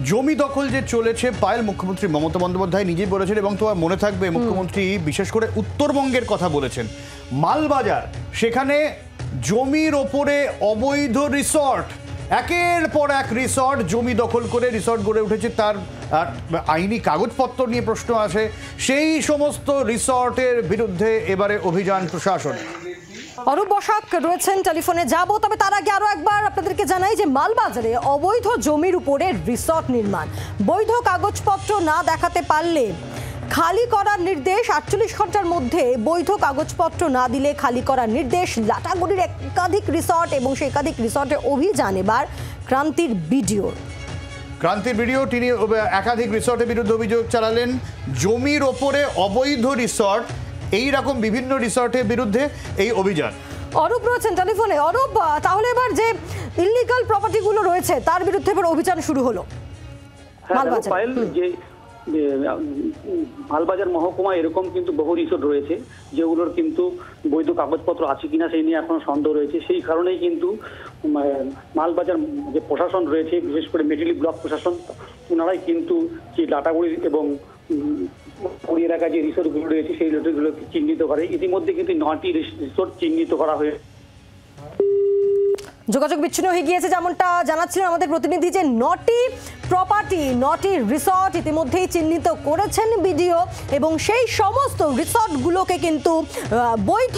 জমি দখল যে চলেছে পায়েল, মুখ্যমন্ত্রী মমতা বন্দ্যোপাধ্যায় নিজেই বলেছেন এবং তোমার মনে থাকবে মুখ্যমন্ত্রী বিশেষ করে উত্তরবঙ্গের কথা বলেছেন। মালবাজার, সেখানে জমির ওপরে অবৈধ রিসর্ট, একের পর এক রিসর্ট জমি দখল করে রিসর্ট গড়ে উঠেছে। তার আইনি কাগজপত্র নিয়ে প্রশ্ন আসে। সেই সমস্ত রিসর্টের বিরুদ্ধে এবারে অভিযান প্রশাসন। অরূপ বসাক রয়েছেন টেলিফোনে, যাব তবে তার আগে আরো একবার আপনাদেরকে জানাই যে মালবাজারে অবৈধ জমির উপরে রিসর্ট নির্মাণ, বৈধ কাগজপত্র না দেখাতে পারলে খালি করার নির্দেশ। 48 ঘন্টার মধ্যে বৈধ কাগজপত্র না দিলে খালি করার নির্দেশ। লাটাগুড়ির একাধিক রিসর্ট এবং সেই একাধিক রিসর্টের অভিযান এবার ক্রান্তির ভিডিও। তিনি একাধিক রিসর্টের বিরুদ্ধে অভিযোগ চালালেন। জমির ওপরে অবৈধ রিসর্ট, এই রকম বিভিন্ন রিসর্টের বিরুদ্ধে এই অভিযান। অরূপ রয়েছেন টেলিফোনে। অরূপ, তাহলে এবার যে ইললিগাল প্রপার্টিগুলো রয়েছে তার বিরুদ্ধে এবার অভিযান শুরু হলো মালবাজার মহকুমা। এরকম কিন্তু বহু রিসোর্ট রয়েছে যেগুলোর কিন্তু বৈধ কাগজপত্র আছে কিনা সেই নিয়ে এখনো সন্দেহ রয়েছে। সেই কারণেই কিন্তু মালবাজার যে প্রশাসন রয়েছে, বিশেষ করে মেটিলি ব্লক প্রশাসন, ওনারাই কিন্তু যে লাটাগুড়ি এবং ওই এলাকায় যে রিসোর্টগুলো রয়েছে সেই রিসোর্টগুলোকে চিহ্নিত করে। ইতিমধ্যে কিন্তু 9টি রিসোর্ট চিহ্নিত করা হয়েছে। যোগাযোগ বিচ্ছিন্ন হয়ে গিয়েছে, যেমনটা জানাচ্ছিলেন আমাদের প্রতিনিধি, যে 9টি প্রপার্টি, 9টি রিসর্ট ইতিমধ্যেই চিহ্নিত করেছেন বিডিও এবং সেই সমস্ত রিসর্টগুলোকে কিন্তু বৈধ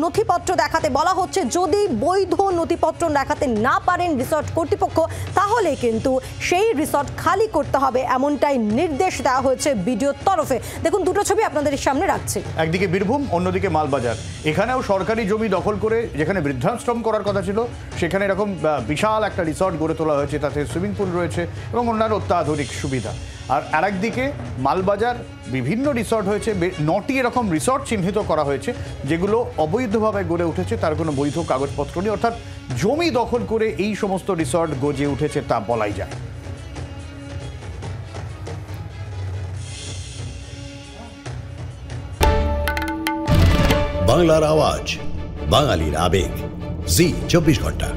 নথিপত্র দেখাতে বলা হচ্ছে। যদি বৈধ নথিপত্র দেখাতে না পারেন রিসর্ট কর্তৃপক্ষ, তাহলে কিন্তু সেই রিসর্ট খালি করতে হবে, এমনটাই নির্দেশ দেওয়া হয়েছে বিডিওর তরফে। দেখুন দুটো ছবি আপনাদের সামনে রাখছি। একদিকে বীরভূম, অন্যদিকে মালবাজার। এখানেও সরকারি জমি দখল করে যেখানে বৃদ্ধাশ্রম করার কথা ছিল সেখানে এরকম বিশাল একটা রিসর্ট গড়ে তোলা হয়েছে, তাতে সুইমিং পুল রয়েছে এবং অন্যান্য অত্যাধুনিক সুবিধা। আর আরেকদিকে মালবাজার বিভিন্ন রিসর্ট হয়েছে, 9টি এরকম রিসর্ট চিহ্নিত করা হয়েছে যেগুলো অবৈধভাবে গড়ে উঠেছে, তার কোনো বৈধ কাগজপত্র নেই, অর্থাৎ জমি দখল করে এই সমস্ত রিসর্ট গজে উঠেছে তা বলাই যায়। বাংলার আওয়াজ, বাঙালির আবেগ, জি 24 ঘন্টা।